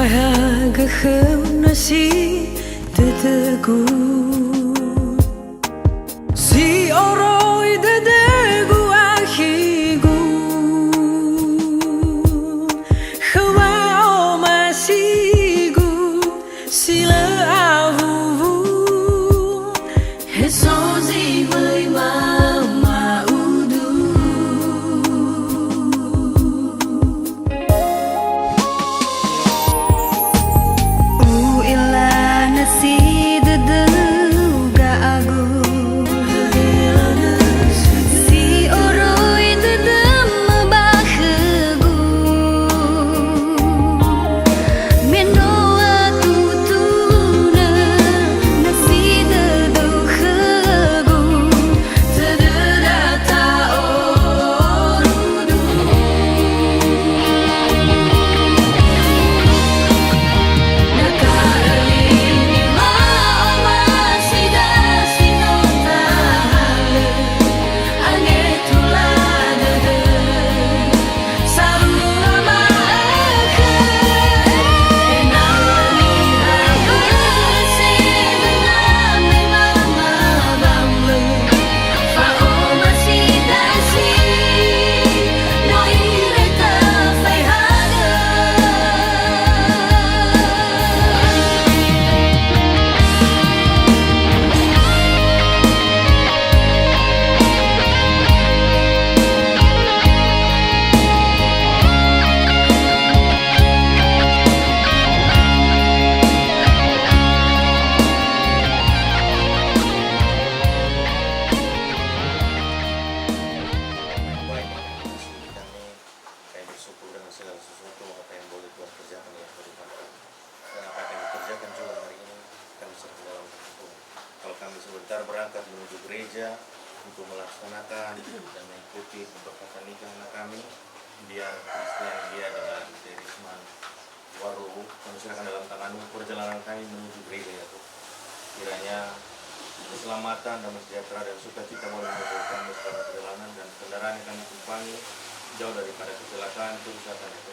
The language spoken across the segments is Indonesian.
Bahagia nasi tetegu si oroi dedegu ahigu hawa o masigu sila ahu hesozi mai mama udu nasi dedegu ga agu si oroi dedem bahegu mendoa tutuna nasi dedegu tedata orudu segala sesuatu apa yang boleh Tuhan kerjakan dalam kehidupan kami. Dan apa yang kami kerjakan juga hari ini kami serta dalam Tuhan. Kalau kami sebentar berangkat menuju gereja untuk melaksanakan dan mengikuti pemberkatan nikah anak kami, biar Kristian dia dengan Derisman Waru kami serahkan dalam tangan-Mu perjalanan kami menuju gereja ya Tuhan. Kiranya keselamatan, damai sejahtera dan sukacita boleh menyertai kami sepanjang perjalanan dan kendaraan yang kami tumpangi jauh daripada kecelakaan kerusakan itu.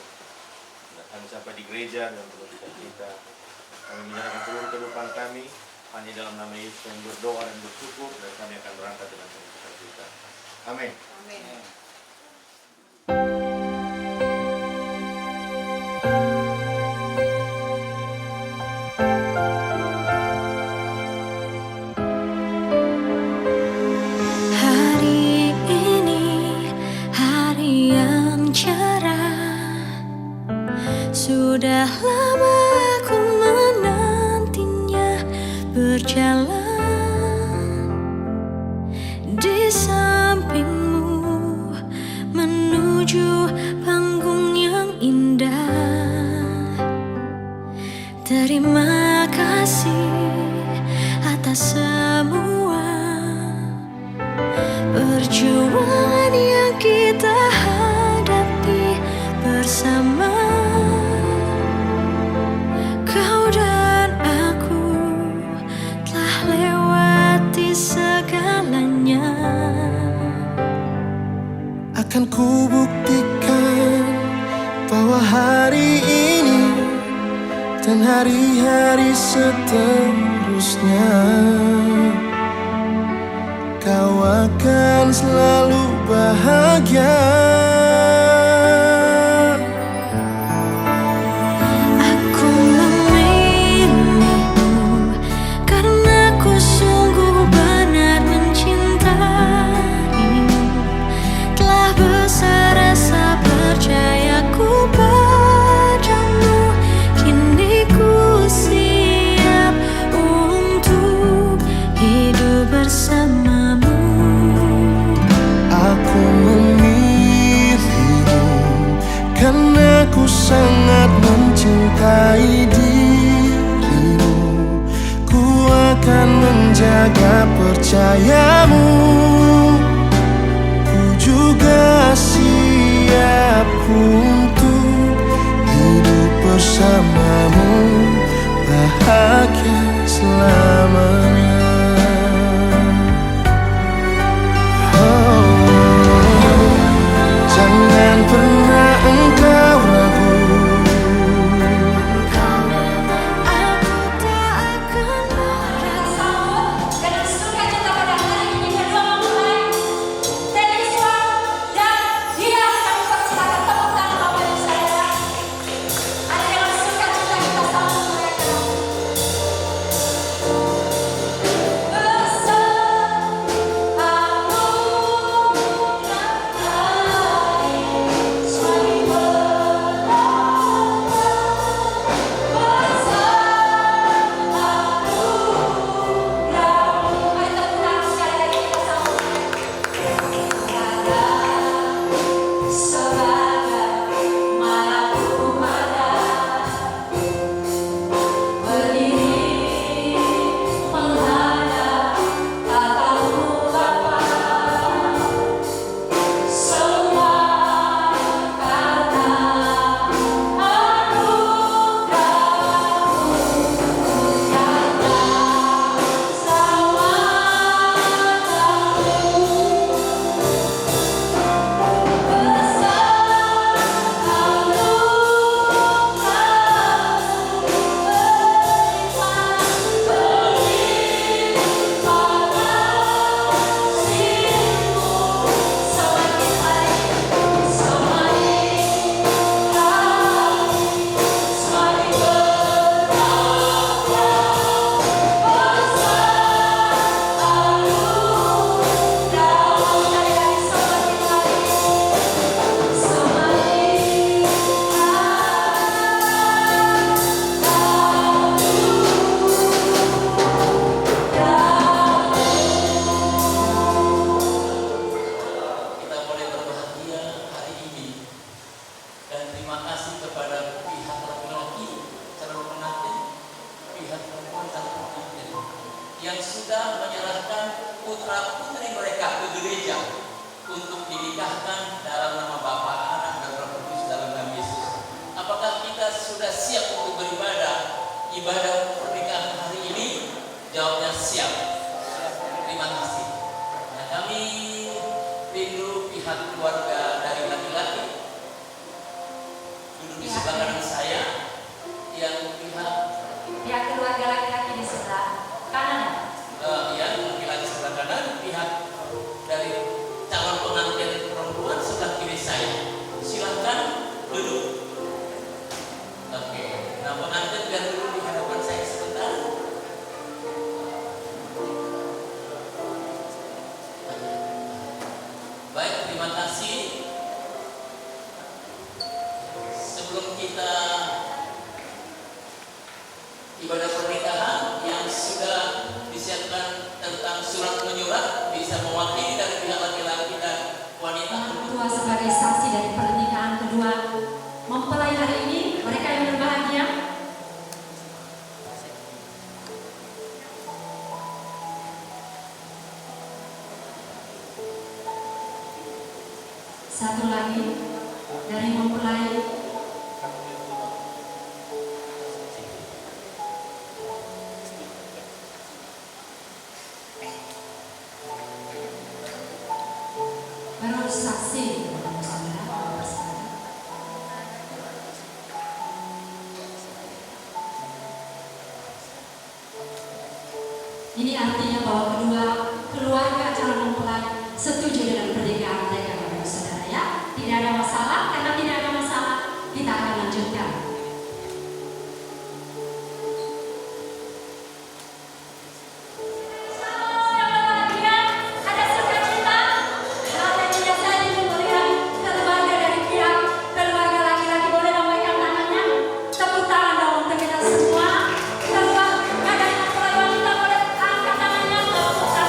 Dan kami sampai di gereja dengan penuh sukacita. Kami menyerahkan seluruh kehidupan kami hanya dalam nama Yesus yang berdoa dan bersyukur, dan kami akan berangkat dengan penuh sukacita. Amin. Amin. Sudah lama aku menantinya, berjalan di sampingmu menuju panggung yang indah. Terima kasih atas semua perjuangan yang kita hadapi bersama. Kau dan aku telah lewati segalanya. Akan ku buktikan bahwa hari ini dan hari-hari seterusnya kau akan selalu bahagia. Sangat mencintai dirimu, ku akan menjaga percayamu. Ku juga siap untuk hidup bersamamu, bahagia selamanya. Jangan pernah engkau ragu, Ini dulu pihak keluarga dari laki-laki duduk di sebelah kanan saya, yang pihak keluarga laki-laki di sebelah kanan. yang laki-laki sebelah kanan, pihak dari calon pengantin perempuan sebelah kiri saya. Silahkan duduk. Oke, nah pengantin biar dulu di hadapan saya sebentar. Baik, terima kasih. Sebelum kita ibadah pernikahan yang sudah disiapkan tentang surat menyurat bisa mewakili dari pihak laki-laki dan wanita. Yang kedua sebagai saksi dari pernikahan kedua mempelai hari ini, mereka yang berbahagia. Satu lagi dari mempelai baru saksi. Ini artinya bahwa kedua keluarga calon mempelai setuju dengan pernikahan mereka, Bapak Ibu Saudara ya. Tidak ada masalah, karena tidak ada masalah kita akan lanjutkan. Tepuk tangan dong untuk kita semua. Keluarga, ada yang mempelai wanita boleh angkat tangannya, tepuk tangan.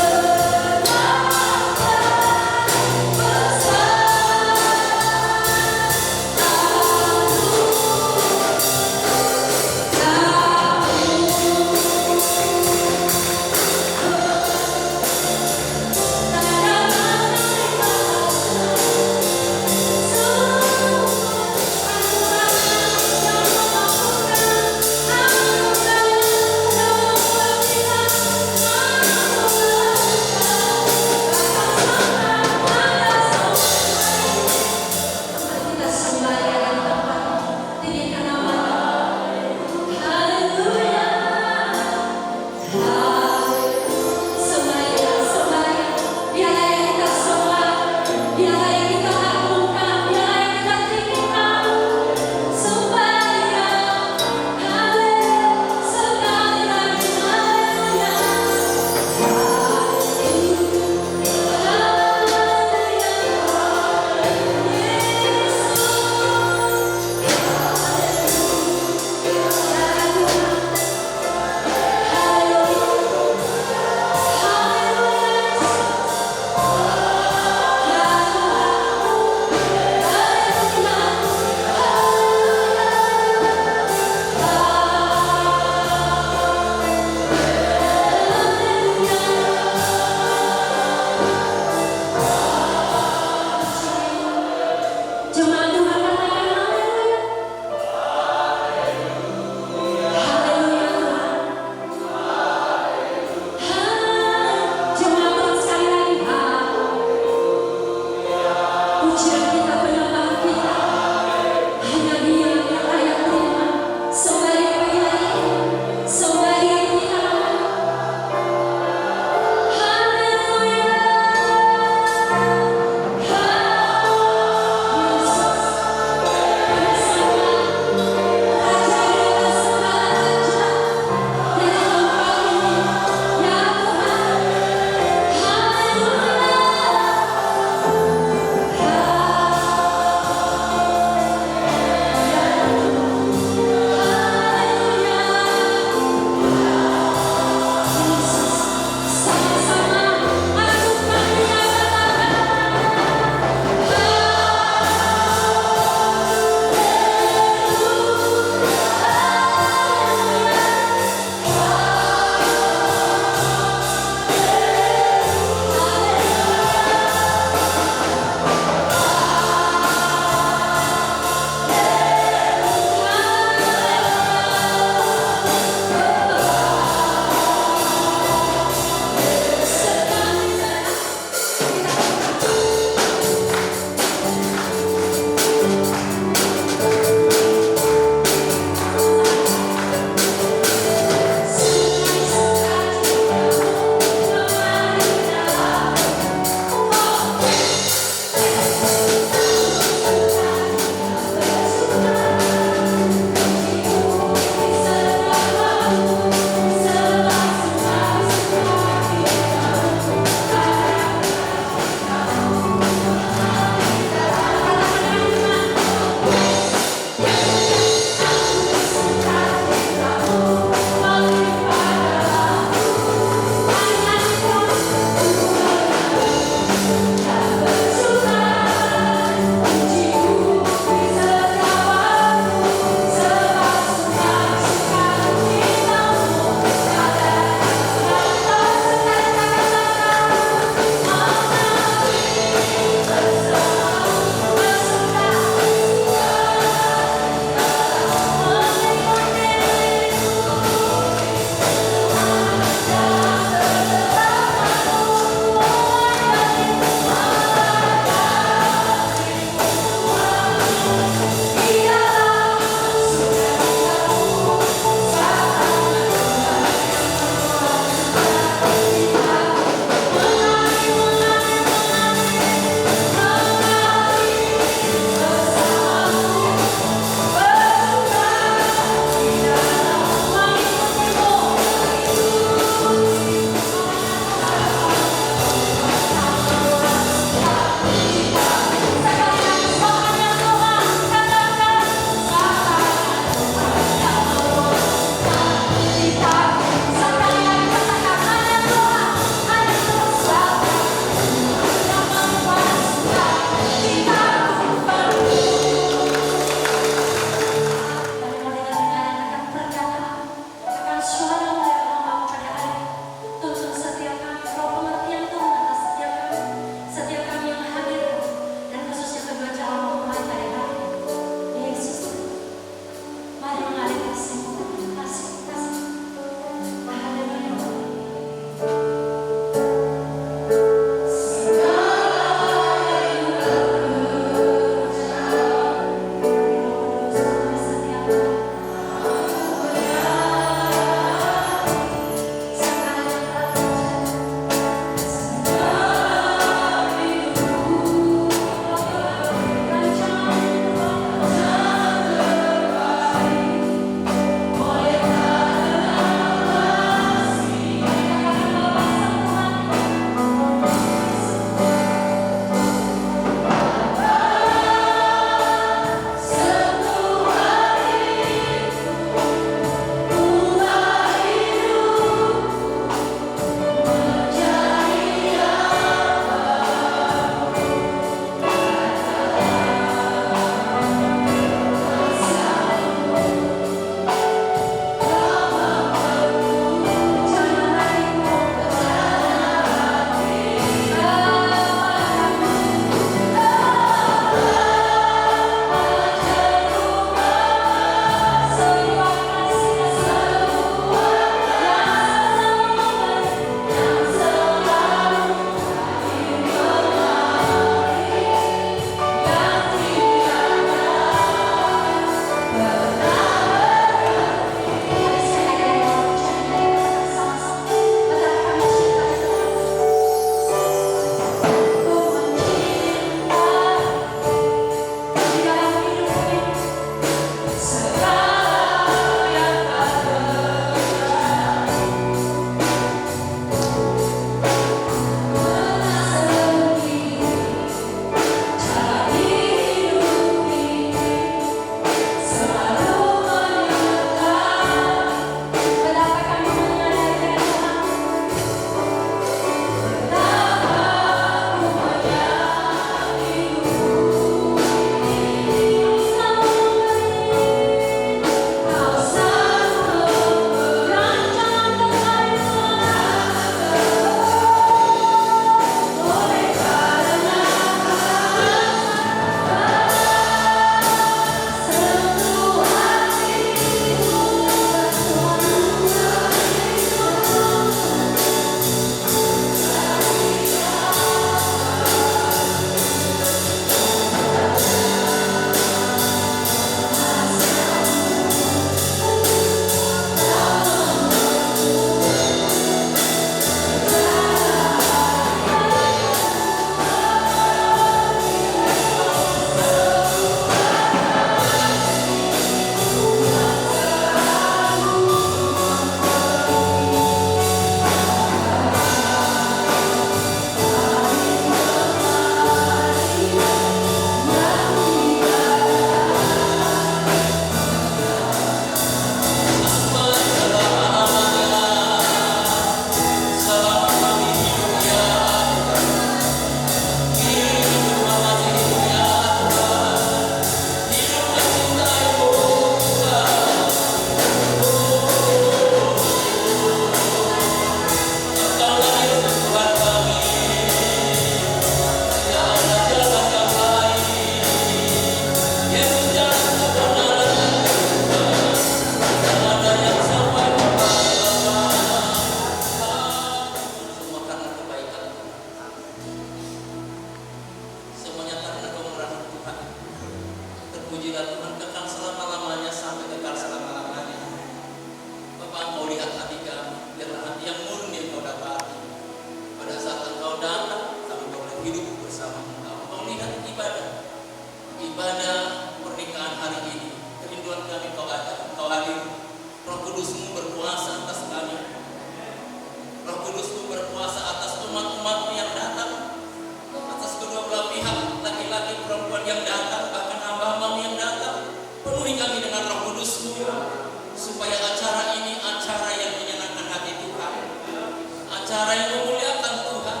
acara yang memuliakan Tuhan,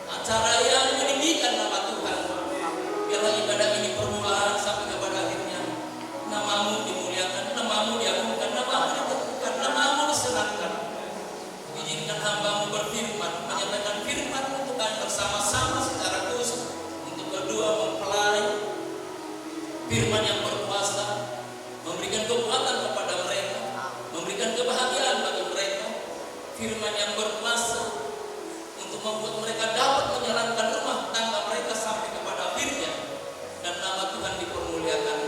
acara yang meninggikan nama Tuhan. Biarlah ibadah ini permulaan sampai kepada akhirnya Namamu dimuliakan, Namamu diagungkan, Namamu diteguhkan, Namamu disenangkan. Izinkan hamba-Mu berfirman, menyampaikan firman untuk kami bersama-sama secara khusus untuk kedua mempelai. Firman yang berkuasa, memberikan kekuatan kepada mereka, memberikan kebahagiaan bagi mereka. Firman yang berkuasa untuk membuat mereka dapat menjalankan rumah tangga mereka sampai kepada akhirnya, dan nama Tuhan dipermuliakan.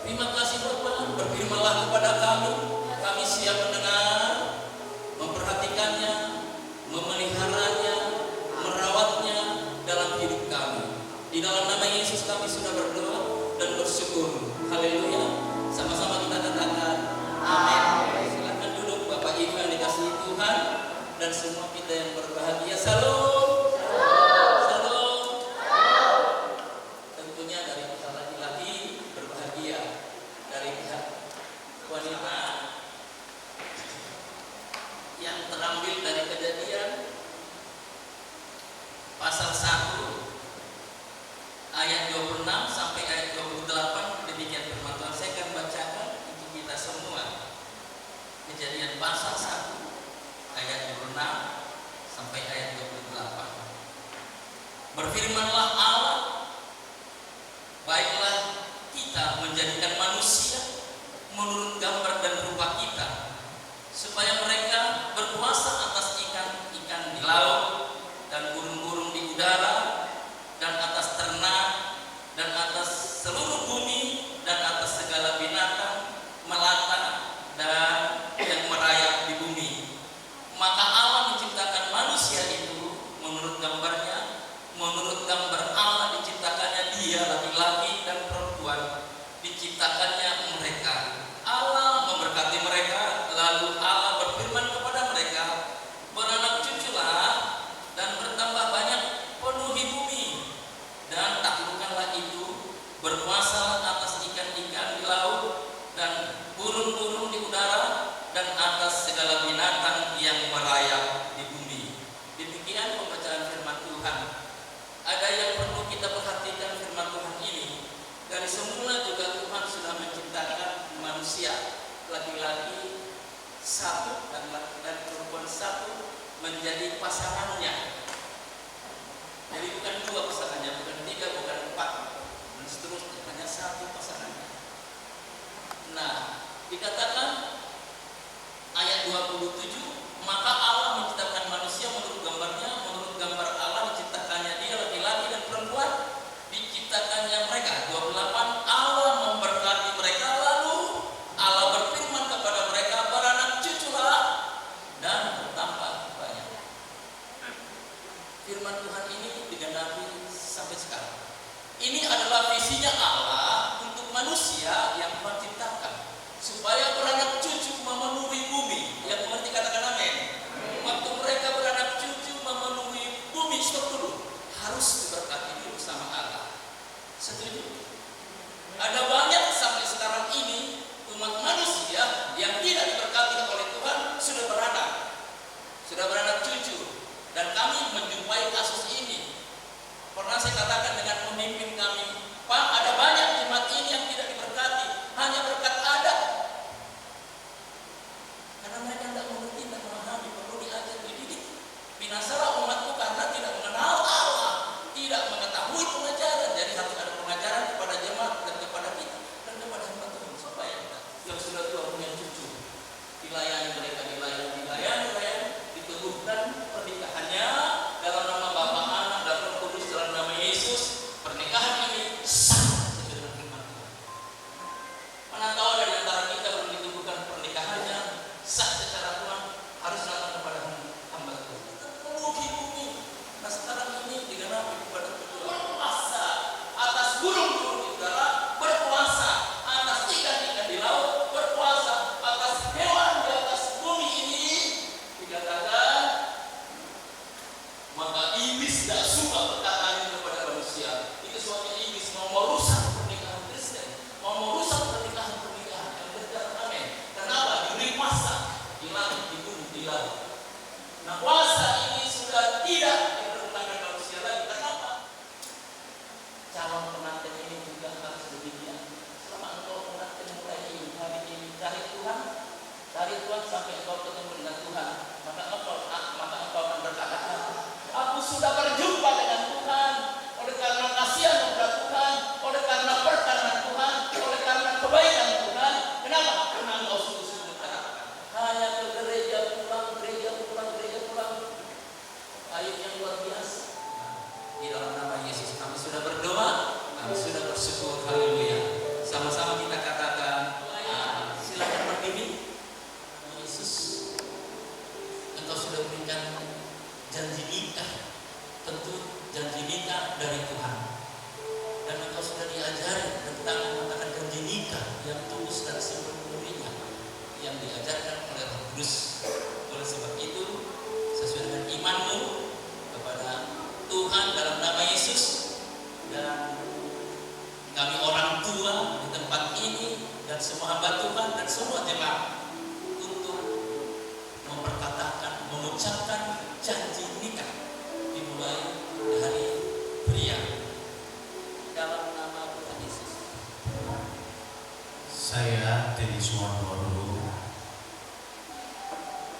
Terima kasih Bapa, berfirmanlah kepada kami. Kami siap mendengar, memperhatikannya, memeliharanya, merawatnya dalam hidup kami. Di dalam nama Yesus kami sudah berdoa dan bersyukur. Haleluya. Sama-sama kita katakan amin. Silakan duduk Bapak Ibu yang dikasihi Tuhan dan semua kita yang berbahagia. Salam. Salam. Tentunya dari pihak laki-laki berbahagia, dari pihak wanita yang terambil dari Kejadian pasal 1 ayat 26 sampai ayat 28. Demikian firman Tuhan. Saya akan bacakan untuk kita semua. Kejadian pasal 1 ayat 26 sampai ayat 28. Berfirmanlah Allah, baiklah kita menjadikan manusia menurut gambar dan rupa kita, supaya mereka berkuasa atas ikan-ikan di laut dan burung-burung di udara dan atas ternak dan atas seluruh bumi dan atas segala binatang melata dan yang merayap di bumi. Maka Allah menciptakan manusia itu menurut gambarnya, menurut gambar Allah diciptakannya dia, laki-laki dan perempuan diciptakannya mereka. Allah memberkati mereka, lalu Allah berfirman kepada mereka, beranak cuculah dan bertambah banyak, penuhi bumi dan taklukkanlah itu, berkuasalah atas ikan-ikan di laut dan burung-burung di udara dan atas segala binatang yang merayap di bumi. Demikian pembacaan firman Tuhan. Ada yang perlu kita perhatikan firman Tuhan ini. Dari semula juga Tuhan sudah menciptakan manusia, laki-laki satu dan perempuan satu menjadi pasangannya. Jadi bukan dua pasangannya, bukan tiga, bukan empat, dan seterusnya, hanya satu pasangannya. Nah, dikatakan ayat 27, maka Allah menciptakan manusia menurut gambarnya, menurut gambar Allah diciptakannya dia, laki-laki dan perempuan diciptakannya mereka. 28, Allah memberkati mereka, lalu Allah berfirman kepada mereka, beranak cuculah dan bertambah banyak. Firman Tuhan ini digenapi sampai sekarang. Ini adalah visinya Allah untuk manusia yang Tuhan ciptakan, supaya beranak cucu memenuhi bumi. Yang mengerti katakan amin. Waktu mereka beranak cucu memenuhi bumi, stop dulu, harus diberkati dulu sama Allah. Setuju? Ada banyak sampai sekarang ini umat manusia yang tidak diberkati oleh Tuhan, sudah beranak cucu, dan kami menjumpai kasus ini. Pernah saya katakan dengan pemimpin kami, Pak, ada banyak Nah, puasa ini sudah tidak dipergunakan manusia lagi. Kenapa? Calon pengantin ini juga harus demikian. Selama engkau pengantin mulai ini, hari ini dari Tuhan sampai engkau ketemu dengan Tuhan, maka engkau akan berkata, aku sudah berjumpa dengan Tuhan. Oleh karena kasihan kepada Tuhan, oleh karena perkanan Tuhan, oleh karena kebaikan Tuhan. Kenapa? Karena engkau sungguh-sungguh hanya ke gereja pulang. Ayat yang luar biasa. Di dalam nama Yesus kami sudah berdoa, kami sudah bersyukur. Haleluya. Sama-sama kita katakan, silakan berdiri. Yesus, engkau sudah berikan janji nikah, tentu janji nikah dari Tuhan. Dan engkau sudah diajari tentang mengatakan janji nikah yang tulus dan sepenuhnya yang diajarkan oleh Roh Kudus. Oleh sebab itu, sesuai dengan imanmu kepada Tuhan dalam nama Yesus, dan kami orang tua di tempat ini dan semua hamba Tuhan dan semua jemaat untuk memperkatakan, mengucapkan janji nikah dimulai dari pria dalam nama Tuhan Yesus. Saya Teddy Suwandono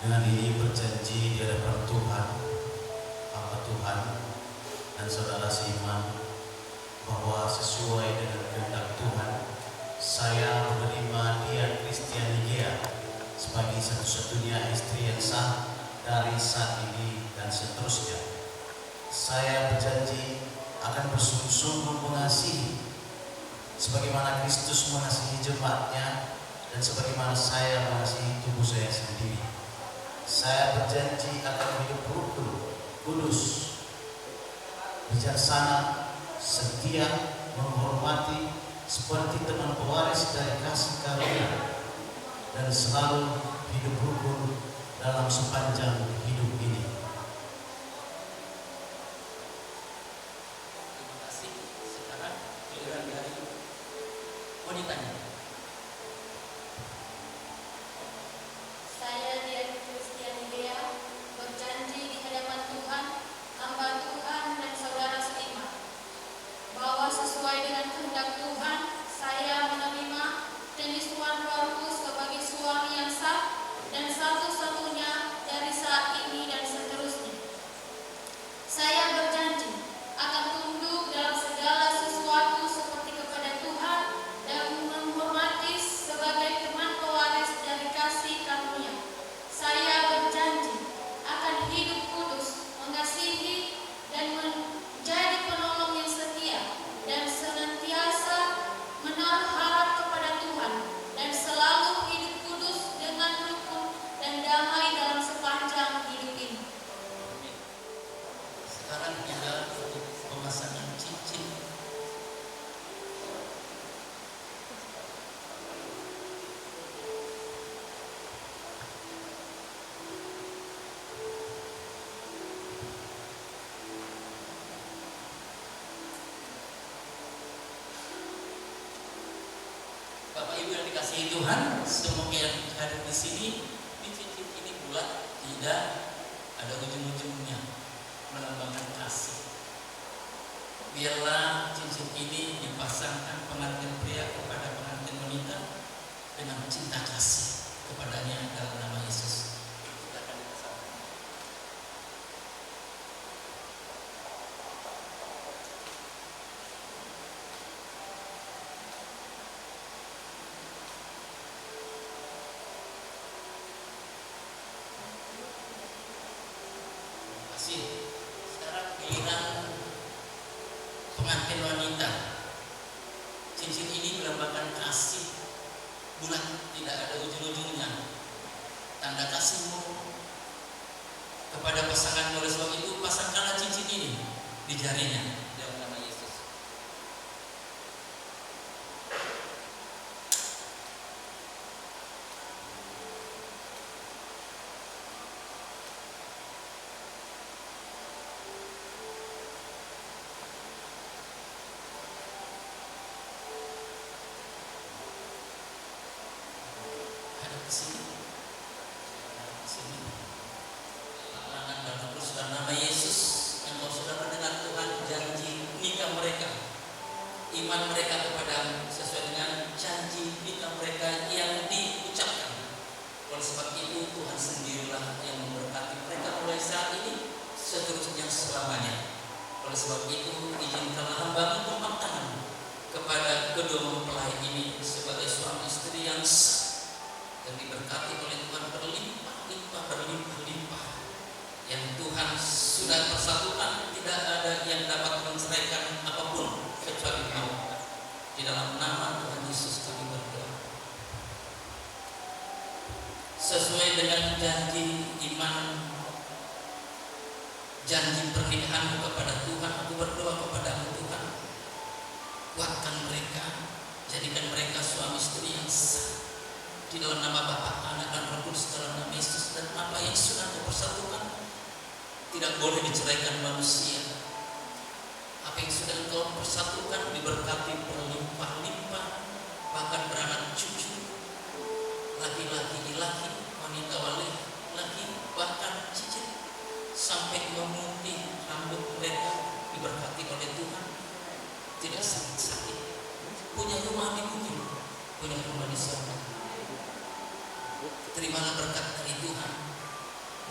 dengan ini berjanji di hadapan Tuhan, hamba Tuhan dan saudara seiman, bahwa sesuai dengan kehendak Tuhan, saya menerima Dian Kristiani Gea sebagai satu-satunya istri yang sah dari saat ini dan seterusnya. Saya berjanji akan bersungguh-sungguh mengasihi sebagaimana Kristus mengasihi jemaatnya dan sebagaimana saya mengasihi tubuh saya sendiri. Saya berjanji akan hidup rukun, kudus, bijaksana, setia, menghormati seperti teman pewaris dari kasih karunia, dan selalu hidup rukun dalam sepanjang hidup ini. Terima kasih. Sekarang giliran dari wanitanya. Saya Dian Kristiani Gea berjanji di hadapan Tuhan, hamba Tuhan dan saudara seiman, bahwa sesuai dengan kehendak Tuhan, saya menerima Teddy Suwandono sebagai suami yang sah dan satu-satunya dari saat ini dan seterusnya. Saya berjanji akan tunduk dalam segala sesuatu seperti kepada Tuhan dan menghormati sebagai teman pewaris dari kasih karunia. Saya berjanji akan hidup kudus, mengasihi dan menjadi penolong yang setia dan senantiasa menaruh harap kepada Tuhan dan selalu hidup kudus dengan rukun dan damai dalam sepanjang hidup ini. Sekarang kita untuk pemasangan cincin. Bapak Ibu yang dikasihi Tuhan, semoga yang hadir di sini, di cincin ini bulat, tidak ada ujung-ujungnya, melambangkan kasih. Biarlah cincin ini dipasangkan pengantin pria kepada pengantin wanita dengan cinta kasih kepadanya dalam nama Yesus. Silakan dipasangkan. Terima kasih. Sekarang giliran pengantin wanita. Cincin ini melambangkan kasih, bulat, tidak ada ujung-ujungnya. Tanda kasihmu kepada pasangan. Oleh sebab itu, pasangkanlah cincin ini di jarinya dalam nama Yesus. Ada di sini. Ada di sini. iman mereka kepada sesuai dengan janji kita mereka yang diucapkan. Oleh sebab itu Tuhan sendirilah yang memberkati mereka mulai saat ini seterusnya selamanya. Oleh sebab itu izinkanlah hamba tumpang tangan kepada kedua mempelai ini sebagai suami istri yang sah dan diberkati oleh Tuhan berlimpah-limpah yang Tuhan sudah persatukan, tidak ada yang dapat menceraikan apapun kecuali maut. Di dalam nama Tuhan Yesus kami berdoa. Sesuai dengan janji iman, janji pernikahanmu kepada Tuhan, aku berdoa kepada Tuhan, kuatkan mereka, jadikan mereka suami istri yang sah di dalam nama Bapa, Anak dan Roh Kudus, dalam nama Yesus. Dan apa yang sudah Kau persatukan tidak boleh diceraikan manusia. Apa yang sudah Engkau persatukan diberkati berlimpah-limpah, bahkan beranak cucu, laki-laki laki, wanita laki, bahkan cicit sampai memutih rambut mereka diberkati oleh Tuhan, tidak sakit-sakit, punya rumah di bumi, punya rumah di surga. Terimalah berkat dari Tuhan,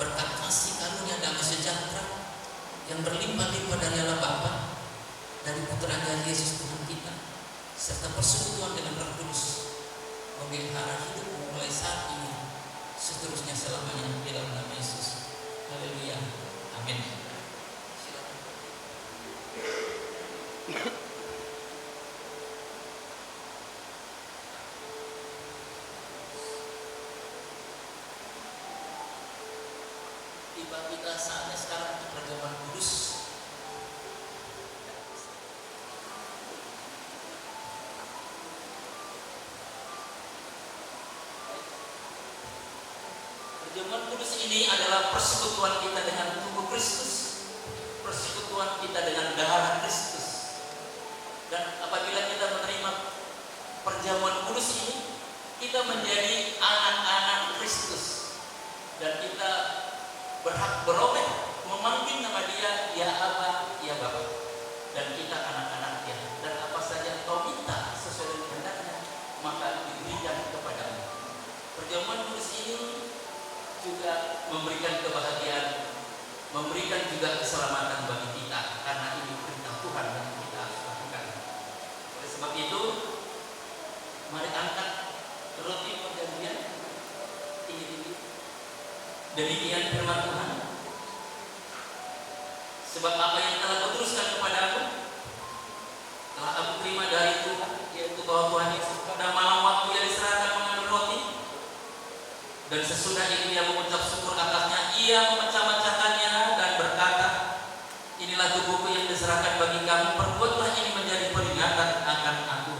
berkat kasih karunia damai sejahtera yang berlimpah-limpah dari Allah Bapa, dari Putra dan Yesus Tuhan kita, serta persekutuan dengan Roh Kudus memelihara hidup mulai saat ini seterusnya selamanya di dalam nama Yesus. Haleluya. Amin. Silakan. Tiba kita saatnya sekarang untuk perjamuan kudus. Perjamuan kudus ini adalah persekutuan kita dengan tubuh Kristus, persekutuan kita dengan darah Kristus. Dan apabila kita menerima perjamuan kudus ini, kita menjadi anak-anak Kristus dan kita berhak beroleh memanggil nama Dia, ya Aba, ya Bapa. Dan kita anak-anak-Nya. Dan apa saja Kau minta sesuai dengan kehendaknya, maka diberikan kepadamu. Perjamuan kudus ini juga memberikan kebahagiaan, memberikan juga keselamatan bagi kita, karena ini perintah Tuhan yang kita harus lakukan. Oleh sebab itu, mari angkat roti perjanjian tinggi-tinggi. Demikian firman Tuhan. Sebab apa yang telah Kuteruskan kepadaku telah aku terima dari Tuhan, yaitu bahwa Tuhan Yesus pada malam waktu Ia diserahkan mengambil roti, dan sesudah itu Ia mengucap syukur atasnya, Ia memecah-mecahkannya dan berkata, inilah tubuhku yang diserahkan bagi kamu, perbuatlah ini menjadi peringatan akan aku.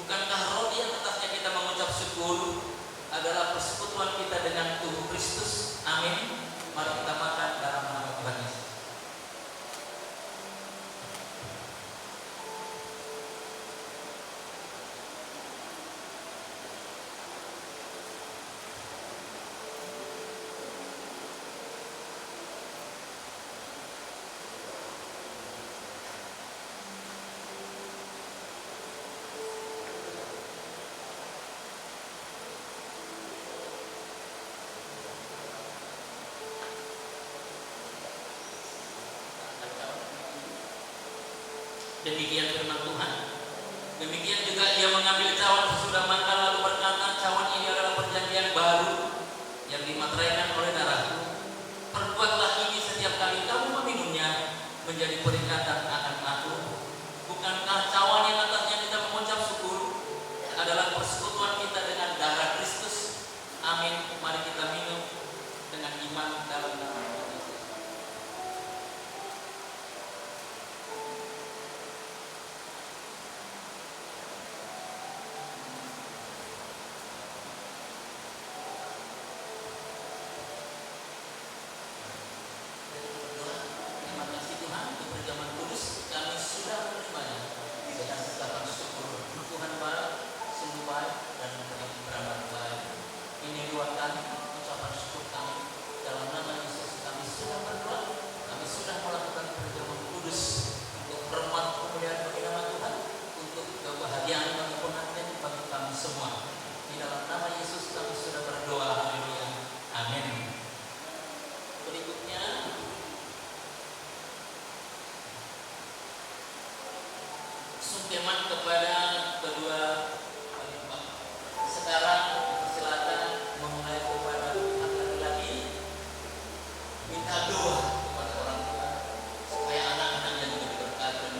Bukankah roti yang atasnya kita mengucap syukur adalah persekutuan kita dengan tubuh Kristus? Amin. Mari kita makan dalam nama Tuhan Yesus. Demikian firman Tuhan. Demikian juga Ia mengambil cawan sesudah makan lalu berkata, cawan ini adalah perjanjian baru yang dimateraikan oleh darahku. Perbuatlah ini setiap kali kamu meminumnya menjadi peringatan akan aku. Bukankah cawan yang atasnya kita mengucap syukur adalah persekutuan kita dengan darah Kristus? Amin. Mari kita minum dengan iman dalam nama Tuhan Yesus. Terima kasih Tuhan untuk perjamuan kudus, kami sudah menerimanya dengan ucapan syukur. Tuhan baik, sungguh baik dan beramat baik. Ini dua kali ucapan syukur kami dalam nama Yesus. skema kepada kedua Pak. Sekarang silakan memulai kepada pihak laki-laki, minta doa kepada orang tua supaya anak-anaknya juga diberkati.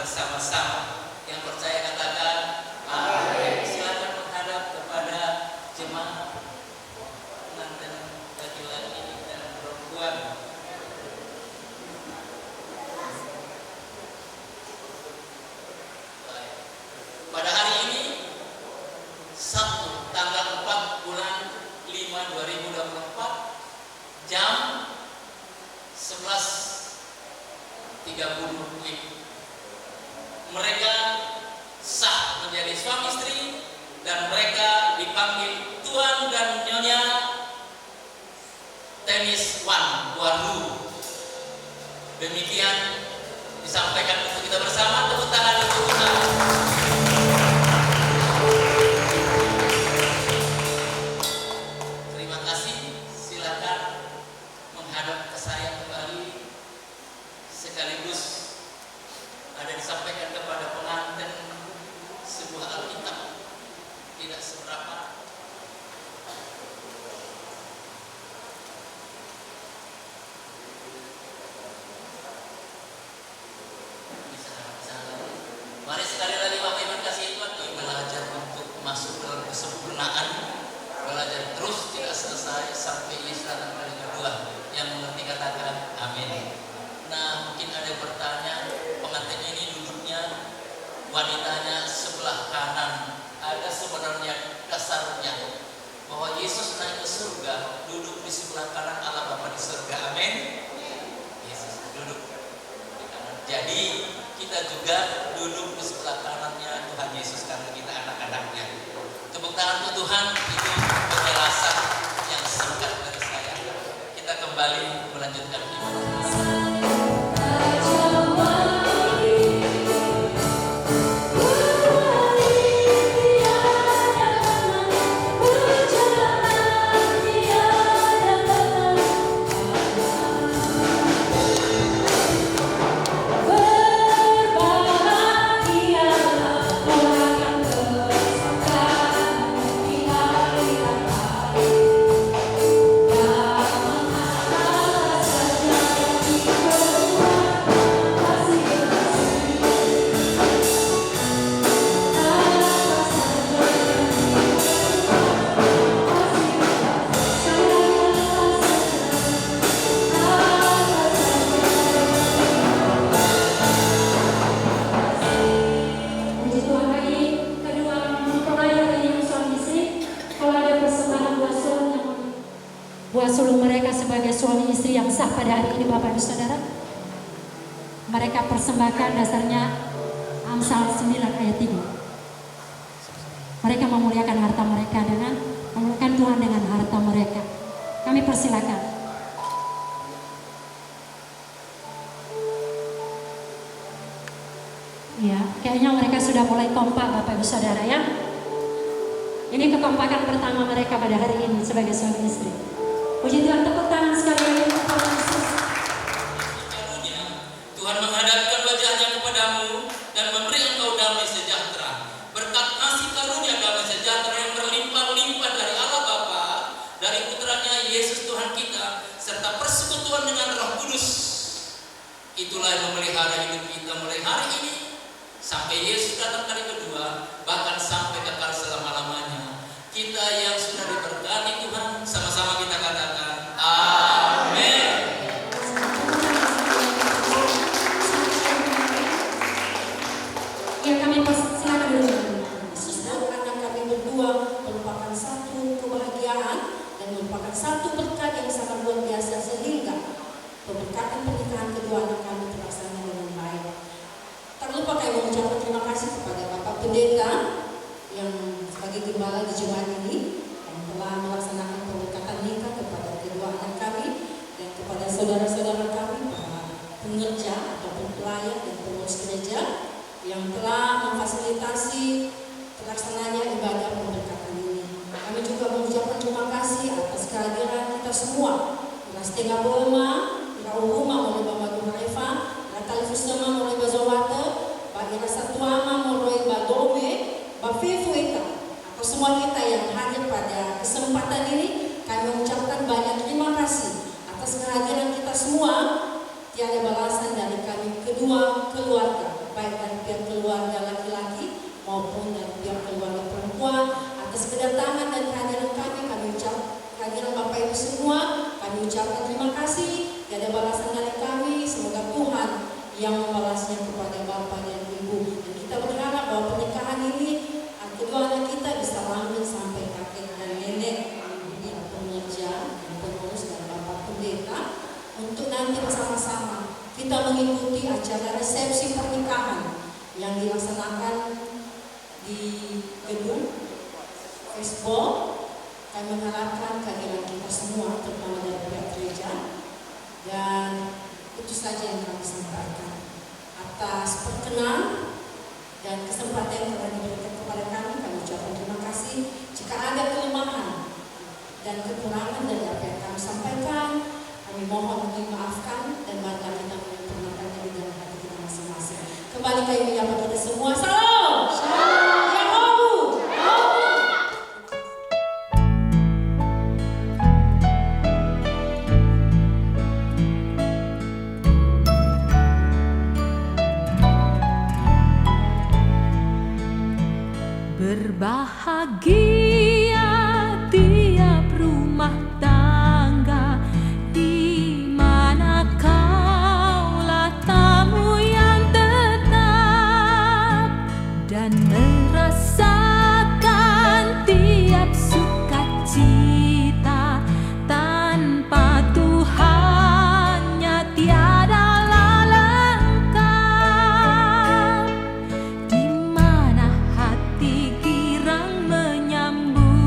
bersama-sama. Yang percaya katakan amin. Silakan menghadap kepada jemaah pengantin laki-laki dan perempuan. Pada hari ini Sabtu tanggal 4 bulan 5 2024 jam 11.30 mereka sah menjadi suami istri dan mereka dipanggil Tuan dan Nyonya Tenis Wan Waru. Demikian disampaikan untuk kita bersama. Tepuk tangan untuk Tuhan. Terima kasih. Silakan menghadap ke saya kembali. Sekaligus ada disampaikan kepada pengantin sebuah Alkitab tidak seberapa. Mari sekali lagi Bapak Ibu kasih Tuhan, belajar untuk masuk dalam kesempurnaan, belajar terus tidak selesai sampai Yesus datang kali kedua. Yang mengerti katakan amin. Nah, mungkin ada pertanyaan, pengantin ini duduknya, wanitanya sebelah kanan. Ada sebenarnya dasarnya bahwa Yesus naik ke surga, duduk di sebelah kanan Allah Bapa di surga. Amin. Yesus duduk di kanan. Jadi kita juga duduk di sebelah kanannya Tuhan Yesus karena kita anak-anaknya. Tepuk tangan untuk Tuhan. Itu penjelasan yang singkat dari saya. Kita kembali melanjutkan ibadah. suami istri yang sah pada hari ini Bapak Ibu Saudara. Mereka persembahkan dasarnya Amsal 9 ayat 3. Mereka memuliakan harta mereka dengan memuliakan Tuhan dengan harta mereka. Kami persilakan. Ya, kayaknya mereka sudah mulai kompak Bapak Ibu Saudara ya. Ini kekompakan pertama mereka pada hari ini sebagai suami istri. Puji Tuhan, tepuk tangan sekali lagi untuk Tuhan Yesus. Karunia, Tuhan menghadapkan wajahnya kepadamu dan memberi engkau damai sejahtera. Berkat kasih karunia damai sejahtera yang berlimpah-limpah dari Allah Bapa, dari putranya Yesus Tuhan kita, serta persekutuan dengan Roh Kudus. Itulah yang memelihara hidup kita mulai hari ini sampai Yesus datang kali kedua, bahkan sampai kekal selama-lamanya. Kita yang sudah diberkati Tuhan, sama-sama kita katakan amin. Ya, kami persilakan dulu. Karena kami berdua merupakan satu kebahagiaan dan merupakan satu berkat yang sangat luar biasa, sehingga pemberkatan pernikahan kedua anak kami terlaksana dengan baik. Tak lupa kami mengucapkan terima kasih kepada Bapak Pendeta yang sebagai gembala di Jemaat ini yang telah melaksanakan pemberkatan nikah kepada kedua anak kami dan kepada saudara-saudara kami para pengerja ataupun pelayan dan pengurus gereja yang telah memfasilitasi terlaksananya ibadah pemberkatan ini. Kami juga mengucapkan terima kasih atas kehadiran kita semua. Setengah Bolma, Rauruma oleh Bapak Tuhareva, Ratalifus Nama oleh Bazawata, Bagi Rasa Tuama oleh Badome, Bafifu Ita. Atau semua kita yang hadir pada kesempatan ini, kami mengucapkan banyak terima kasih atas kehadiran kita semua. Tiada balasan dari kami kedua keluarga, baik dari pihak keluarga laki-laki maupun dari pihak keluarga perempuan, atas kedatangan dan kehadiran kami ucapkan kehadiran Bapak Ibu semua, kami ucapkan terima kasih. Tiada balasan dari kami, semoga Tuhan yang membalasnya kepada Bapak dan Ibu. Dan kita berharap bahwa pernikahan ini kedua anak kita bisa lanjut sampai kakek dan nenek, yang pengerja, yang pengurus dan Bapak Pendeta, untuk nanti bersama-sama kita mengikuti acara resepsi pernikahan yang dilaksanakan di gedung Facebook. Kami mengharapkan kehadiran kita semua, terutama dari pihak gereja, dan itu saja yang kami sampaikan. Atas perkenan dan kesempatan yang telah diberikan kepada kami ucapkan terima kasih. Jika ada kelemahan dan kekurangan dari apa yang kami sampaikan, kami mohon dimaafkan dan marilah kita menyempurnakan diri dalam hati kita masing-masing. Kembali kami menyapa kita semua. Salam. Shalom. Yahobu. Berbahagia tiap rumah tangga di mana kaulah tamu yang tetap dan merasakan tiap sukacita. Tanpa Tuhannya tiadalah lengkap, di mana hati girang menyambut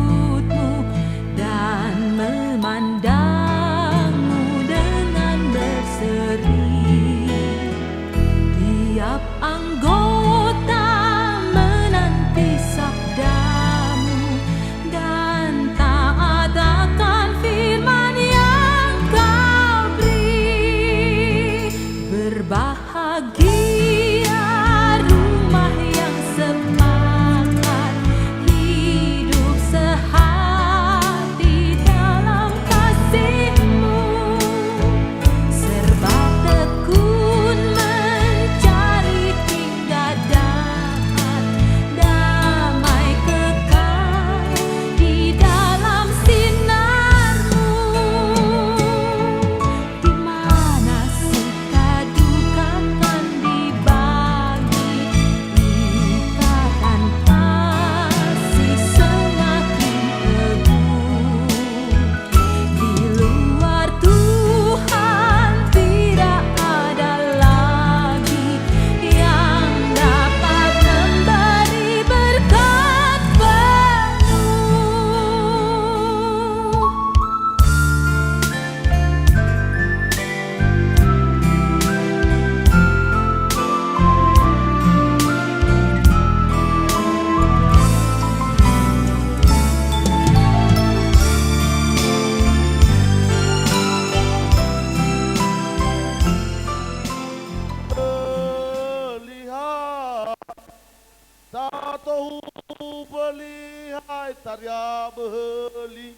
taria beheli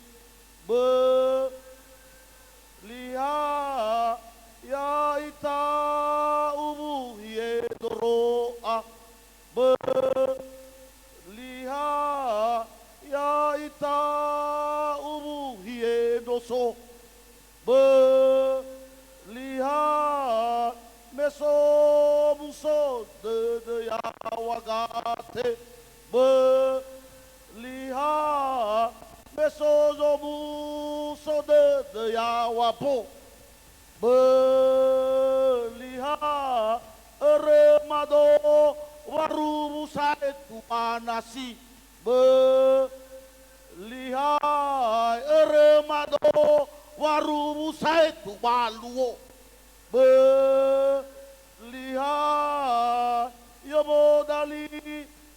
liha ya ita ubu ye doroa liha ya ita ubu ye doso liha meso muso de ya wagate liha meso muso de ya wapo liha remado waru musai tu panasi liha remado waru musai tu baluo liha yomo dali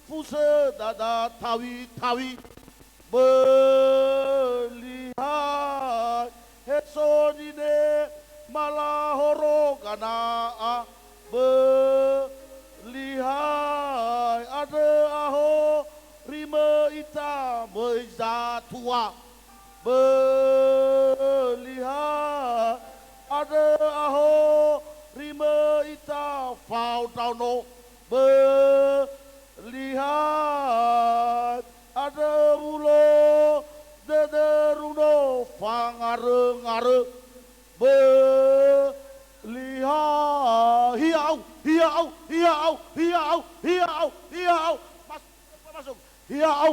fuse dada tawi liha hesonine malahoro gana liha ada aho rima ita meizatua liha ada aho rima ita fau tauno lihat ada bulo dederuno fangare lihat hiau masuk hiau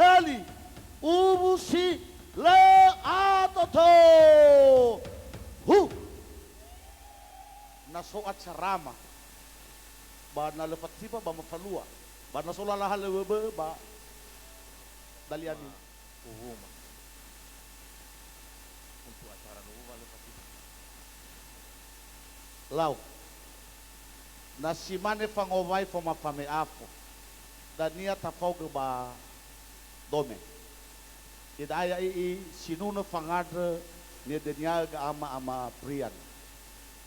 hali ubusi le atoto nasoat sarama ba na lepat sipa ba mafalua ba na sola lahal lebe ba daliani uhuma untuk acara nuwa lepat sipa lau nasimane fangowai foma fame afo dania tafau ke ba dome idaya sinuna fangadre ni denia ga ama prian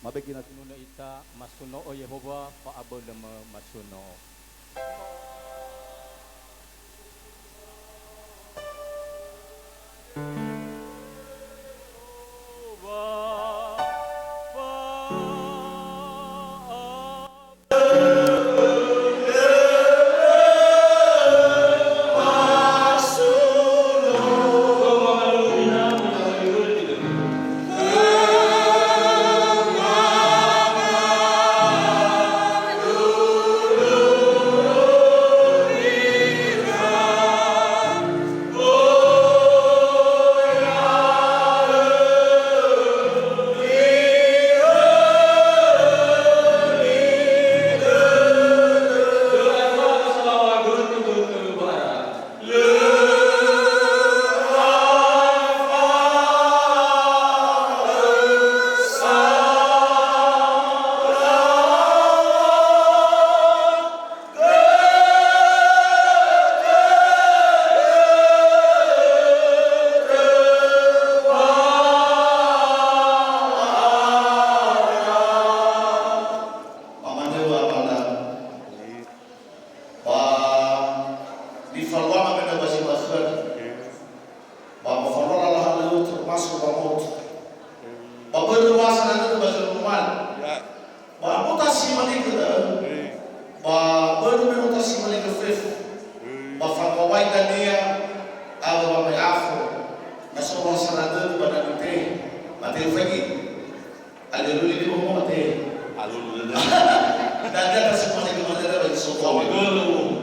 mabegina Sinuna ita masuno o Yehova pa abolema masuno.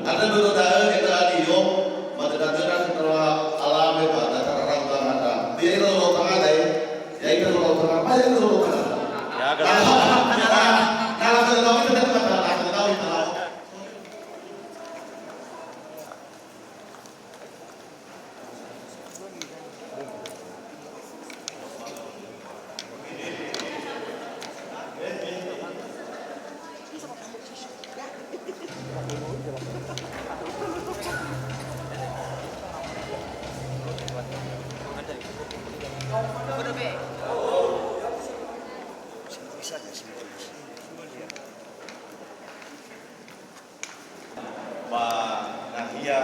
Ada dulu dah kita ada yo, mata dah terang kalau alam Ba nahia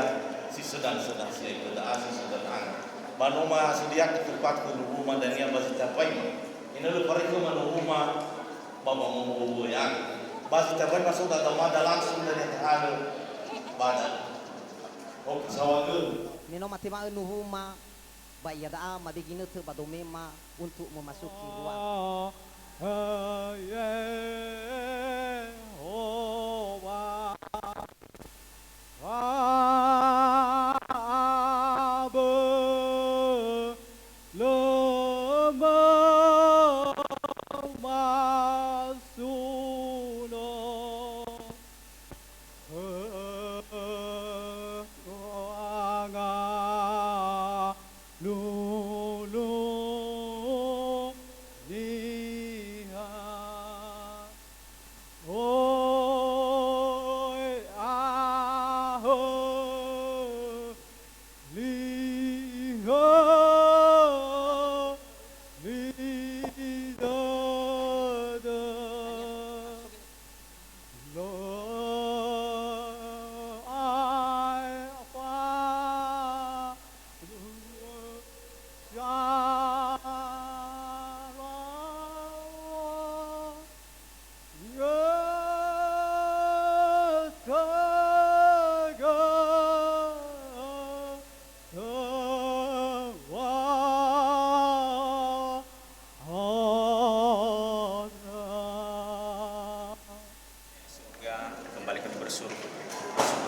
si sedang-sedang si itu dah si sedang ang. Banoma sedia ketupat ke rumah dan ia basi tapai. Ini lu pare ke rumah baba mau yang. Basi tapai masuk ke mada langsung dari hal badan. Oke sawageun. Minum mati ma nuhuma bayada mabigino tu badomema untuk memasuki ruang.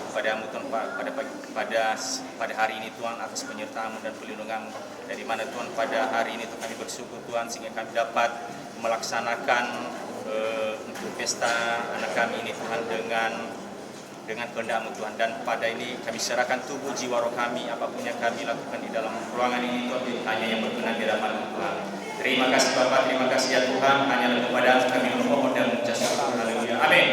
Padamu Tuhan pada hari ini Tuhan atas penyertaan dan perlindungan dari mana Tuhan pada hari ini Tuhan kami bersyukur Tuhan sehingga kami dapat melaksanakan untuk pesta anak kami ini Tuhan dengan kehendak-Mu Tuhan, dan pada ini kami serahkan tubuh jiwa roh kami apapun yang kami lakukan di dalam ruangan ini Tuhan hanya yang berkenan di hadapan Tuhan. Terima kasih Bapa, terima kasih ya Tuhan, hanya kepada kami memohon dan mengucap syukur. Haleluya. Amin.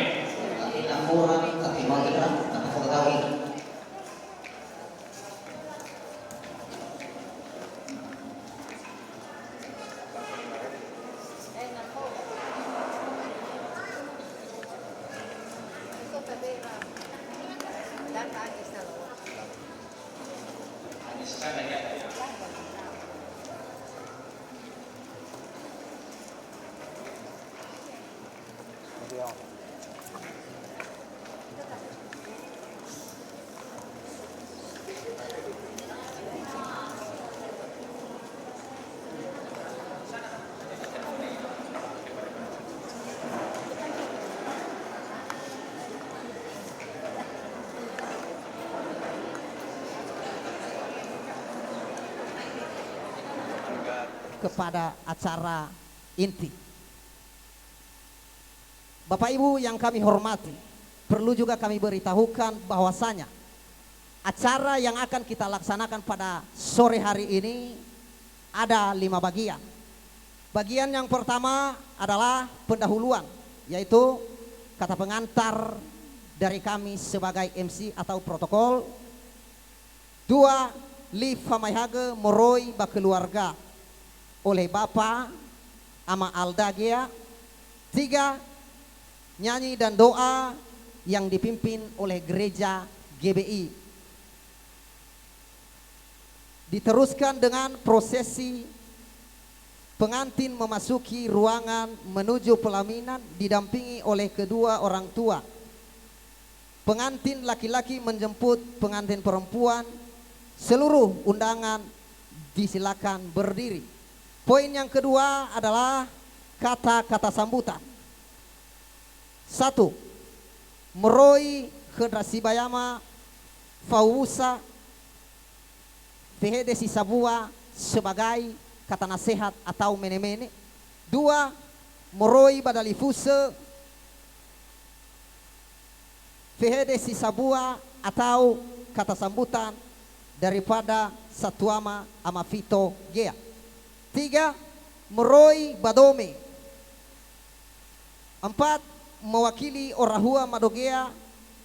Kepada acara inti. Bapak Ibu yang kami hormati, perlu juga kami beritahukan bahwasanya acara yang akan kita laksanakan pada sore hari ini ada 5 bagian. Bagian yang pertama adalah pendahuluan, yaitu kata pengantar dari kami sebagai MC atau protokol. 2, live famaihaga moroi bakeluarga oleh Bapak ama Aldagea. 3, nyanyi dan doa yang dipimpin oleh gereja GBI. Diteruskan dengan prosesi pengantin memasuki ruangan menuju pelaminan didampingi oleh kedua orang tua. Pengantin laki-laki menjemput pengantin perempuan. Seluruh undangan disilakan berdiri. Poin yang kedua adalah kata-kata sambutan. 1, meroi kedrasi bayama fausa fehede si sabua sebagai kata nasihat atau mene-mene. 2, meroi badalifuse fehede si sabua atau kata sambutan daripada Satuama Amafito Gea. 3, meroi badome. 4, mewakili Orahua Madogea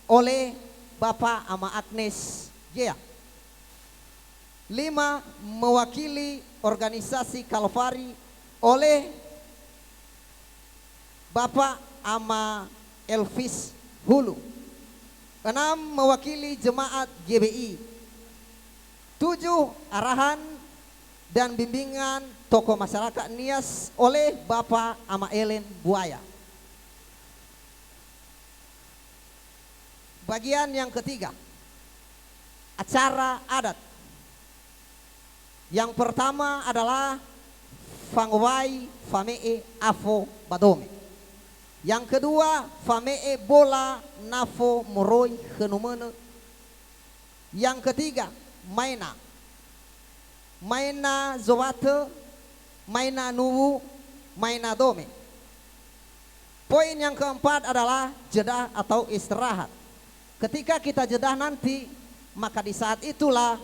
oleh Bapak ama Agnes Gea. 5. Mewakili organisasi Kalvari oleh Bapak Ama Elvis Hulu. 6. Mewakili jemaat GBI. 7. Arahan dan bimbingan tokoh masyarakat Nias oleh Bapak Ama Elen Buaya. Bagian yang ketiga, acara adat. Yang pertama adalah Fangwai Famee Afo Badome. Yang kedua Famee Bola Nafo Moroi Henumene. Yang ketiga Maina Zowate, Maina Nuwu, Maina Dome. Poin yang keempat adalah jeda atau istirahat. Ketika kita jeda nanti, maka di saat itulah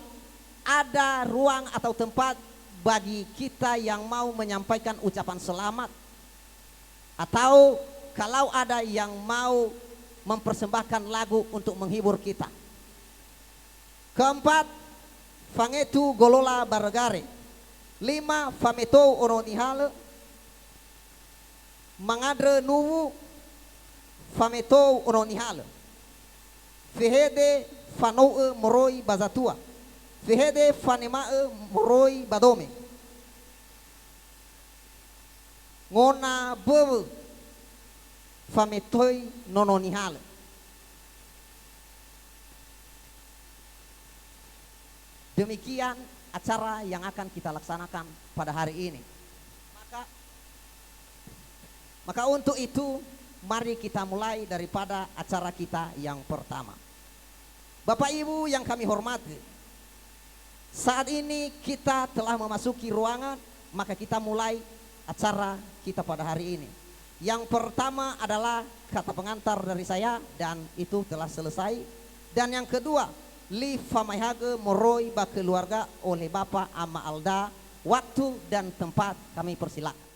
ada ruang atau tempat bagi kita yang mau menyampaikan ucapan selamat, atau kalau ada yang mau mempersembahkan lagu untuk menghibur kita. Keempat, Fangetu Golola Bargare. 5. Fameto Oronihale Mangadre Nuwu Fameto Oronihale. Fehede Fanoe Moroi Bazatua. Fehede Fanemae Moroi Badome. Ngona Bewe Fametoi Nononihale. Demikian acara yang akan kita laksanakan pada hari ini. Maka untuk itu mari kita mulai daripada acara kita yang pertama. Bapak Ibu yang kami hormati, saat ini kita telah memasuki ruangan, maka kita mulai acara kita pada hari ini. Yang pertama adalah kata pengantar dari saya dan itu telah selesai. Dan yang kedua, Li Famaihaga Moroi Bakeluarga oleh Bapak Ama Alda. Waktu dan tempat kami persilakan.